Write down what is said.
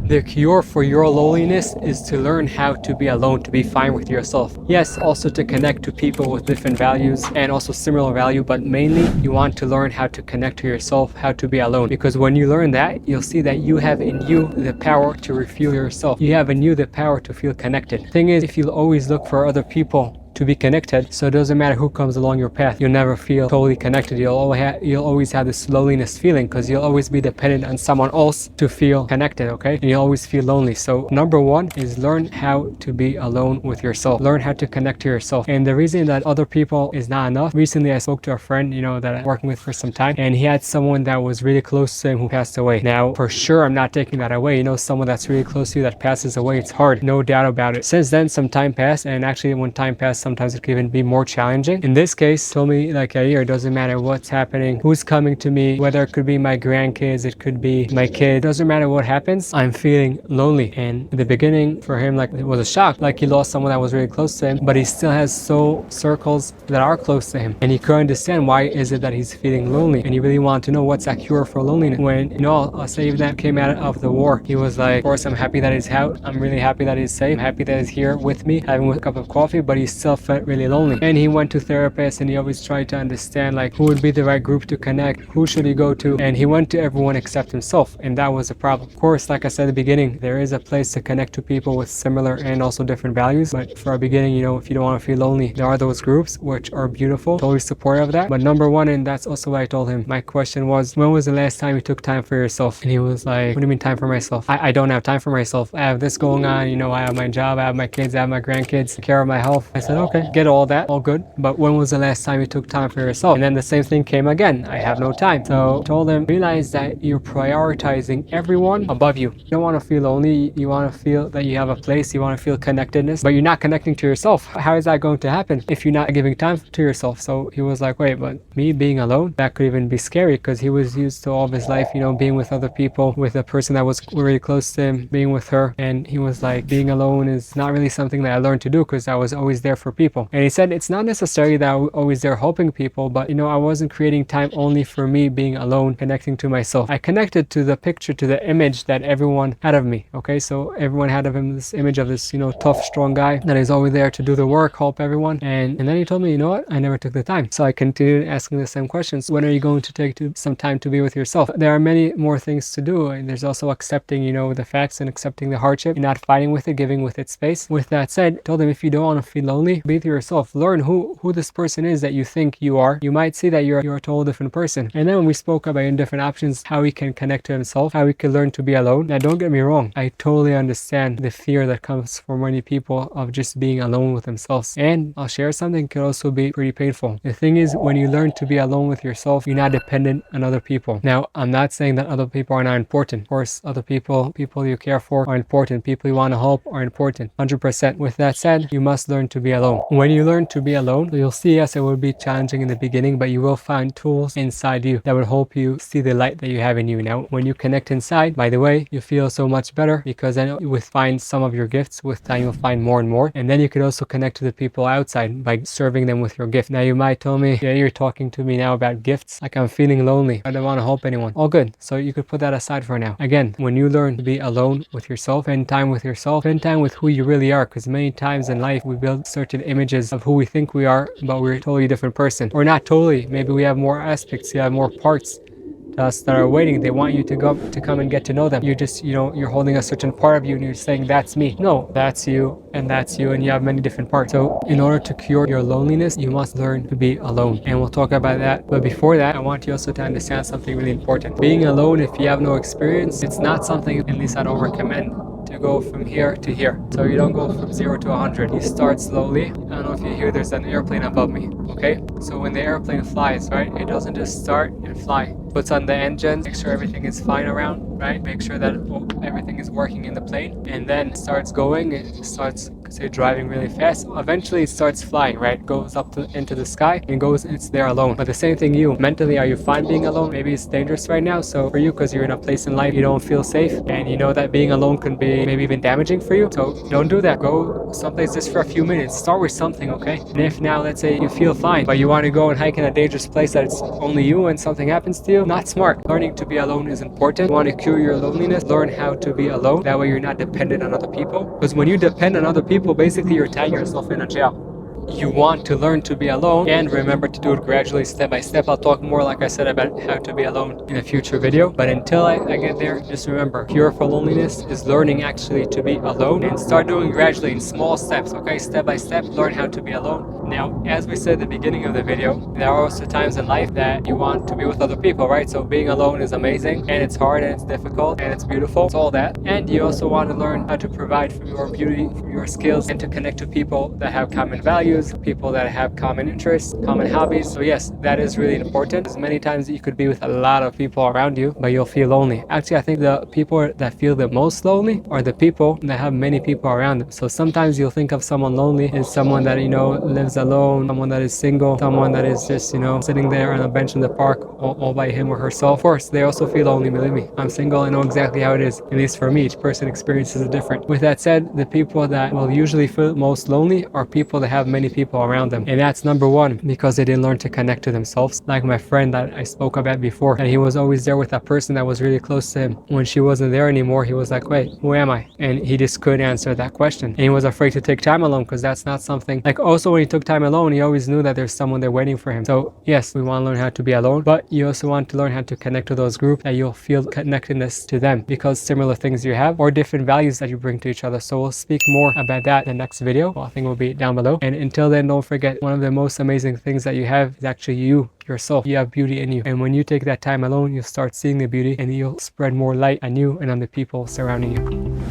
The cure for your loneliness is to learn how to be alone, to be fine with yourself. Yes, also to connect to people with different values and also similar value, but mainly you want to learn how to connect to yourself, how to be alone. Because when you learn that, you'll see that you have in you the power to refuel yourself. You have in you the power to feel connected. Thing is, if you always look for other people to be connected, so it doesn't matter who comes along your path, you'll never feel totally connected. You'll always have this loneliness feeling, because you'll always be dependent on someone else to feel connected, okay? And you'll always feel lonely. So number one is learn how to be alone with yourself. Learn how to connect to yourself. And the reason that other people is not enough, recently I spoke to a friend, that I'm working with for some time, and he had someone that was really close to him who passed away. Now, for sure, I'm not taking that away. Someone that's really close to you that passes away, it's hard, no doubt about it. Since then, some time passed, and actually when time passed, sometimes it can even be more challenging. In this case, told me like a year, doesn't matter what's happening, who's coming to me, whether it could be my grandkids, it could be my kid, doesn't matter what happens, I'm feeling lonely. And in the beginning for him, like, it was a shock, like he lost someone that was really close to him, but he still has circles that are close to him, and he couldn't understand why is it that he's feeling lonely, and he really wanted to know what's that cure for loneliness. When I'll say even that came out of the war, he was like, of course I'm happy that he's out, I'm really happy that he's safe, I'm happy that he's here with me having a cup of coffee, but he still felt really lonely. And he went to therapists, and he always tried to understand like who would be the right group to connect, who should he go to, and he went to everyone except himself, and that was a problem. Of course, like I said at the beginning, there is a place to connect to people with similar and also different values, but for a beginning, if you don't want to feel lonely, there are those groups which are beautiful, totally supportive of that. But number one, and that's also what I told him, my question was, when was the last time you took time for yourself? And he was like, what do you mean time for myself? I don't have time for myself. I have this going on, I have my job, I have my kids, I have my grandkids, take care of my health. I said, okay, get all that, all good, but when was the last time you took time for yourself? And then the same thing came again, I have no time. So I told him, realize that you're prioritizing everyone above you. You don't want to feel lonely, you want to feel that you have a place, you want to feel connectedness, but you're not connecting to yourself. How is that going to happen if you're not giving time to yourself? So he was like, wait, but me being alone, that could even be scary, because he was used to all of his life, being with other people, with a person that was really close to him, being with her, and he was like, being alone is not really something that I learned to do, because I was always there for people. And he said it's not necessarily that I was always there helping people, but I wasn't creating time only for me being alone, connecting to myself. I connected to the picture, to the image that everyone had of me, okay? So everyone had of him this image of this, tough, strong guy that is always there to do the work, help everyone. And then he told me, what? I never took the time. So I continued asking the same questions. When are you going to take some time to be with yourself? There are many more things to do, and there's also accepting, the facts and accepting the hardship and not fighting with it, giving with it space. With that said, I told him, if you don't want to feel lonely, be with yourself. Learn who this person is that you think you are. You might see that you're a total different person. And then when we spoke about different options, how he can connect to himself, how he can learn to be alone. Now, don't get me wrong, I totally understand the fear that comes for many people of just being alone with themselves. And I'll share something, can also be pretty painful. The thing is, when you learn to be alone with yourself, you're not dependent on other people. Now, I'm not saying that other people are not important. Of course, other people you care for are important. People you want to help are important, 100%. With that said, you must learn to be alone. When you learn to be alone, you'll see, yes, it will be challenging in the beginning, but you will find tools inside you that will help you see the light that you have in you. Now, when you connect inside, by the way, you feel so much better, because then you will find some of your gifts. With time, you'll find more and more. And then you could also connect to the people outside by serving them with your gift. Now, you might tell me, yeah, you're talking to me now about gifts, like I'm feeling lonely, I don't want to help anyone. All good. So you could put that aside for now. Again, when you learn to be alone with yourself, spend time with yourself, spend time with who you really are, because many times in life we build certain images of who we think we are, but we're a totally different person. Or not totally, maybe we have more aspects, you have more parts to us that are waiting. They want you to come and get to know them. You're just, you're holding a certain part of you and you're saying, that's me. No, that's you, and you have many different parts. So in order to cure your loneliness, you must learn to be alone, and we'll talk about that. But before that, I want you also to understand something really important. Being alone, if you have no experience, it's not something, at least I don't recommend, to go from here to here. So you don't go from 0 to 100. You start slowly. I don't know if you hear, there's an airplane above me. Okay? So when the airplane flies, right, it doesn't just start and fly. Puts on the engine, make sure everything is fine around, right? Make sure that everything is working in the plane, and then it starts going. It starts, say, driving really fast. Eventually it starts flying, right? Goes up into the sky and it's there alone. But the same thing, you mentally, are you fine being alone? Maybe it's dangerous right now. So for you, because you're in a place in life you don't feel safe, and you know that being alone can be maybe even damaging for you. So don't do that. Go someplace just for a few minutes. Start with something, okay? And if now, let's say you feel fine, but you want to go and hike in a dangerous place that it's only you and something happens to you, not smart. Learning to be alone is important. You want to cure your loneliness, learn how to be alone. That way you're not dependent on other people. Because when you depend on other people, basically you're tying yourself in a jail. You want to learn to be alone, and remember to do it gradually, step by step. I'll talk more, like I said, about how to be alone in a future video. But until I get there, just remember, cure for loneliness is learning actually to be alone, and start doing gradually in small steps, okay? Step by step, learn how to be alone. Now, as we said at the beginning of the video, there are also times in life that you want to be with other people, right? So being alone is amazing, and it's hard, and it's difficult, and it's beautiful. It's all that. And you also want to learn how to provide from your beauty, from your skills, and to connect to people that have common values, people that have common interests, common hobbies. So yes, that is really important. As many times you could be with a lot of people around you, but you'll feel lonely. Actually, I think the people that feel the most lonely are the people that have many people around them. So sometimes you'll think of someone lonely as someone that, lives alone, someone that is single, someone that is just, sitting there on a bench in the park all by him or herself. Of course, they also feel lonely, believe me. I'm single, I know exactly how it is. At least for me, each person experiences it different. With that said, the people that will usually feel most lonely are people that have many people around them. And that's number one, because they didn't learn to connect to themselves. Like my friend that I spoke about before, and he was always there with that person that was really close to him. When she wasn't there anymore, he was like, wait, who am I? And he just couldn't answer that question. And he was afraid to take time alone, because that's not something, like, also when he took time alone, he always knew that there's someone there waiting for him. So yes, we want to learn how to be alone, but you also want to learn how to connect to those groups that you'll feel connectedness to them, because similar things you have or different values that you bring to each other. So we'll speak more about that in the next video. Well, I think will be down below. And until then, don't forget, one of the most amazing things that you have is actually you, yourself. You have beauty in you. And when you take that time alone, you'll start seeing the beauty, and you'll spread more light on you and on the people surrounding you.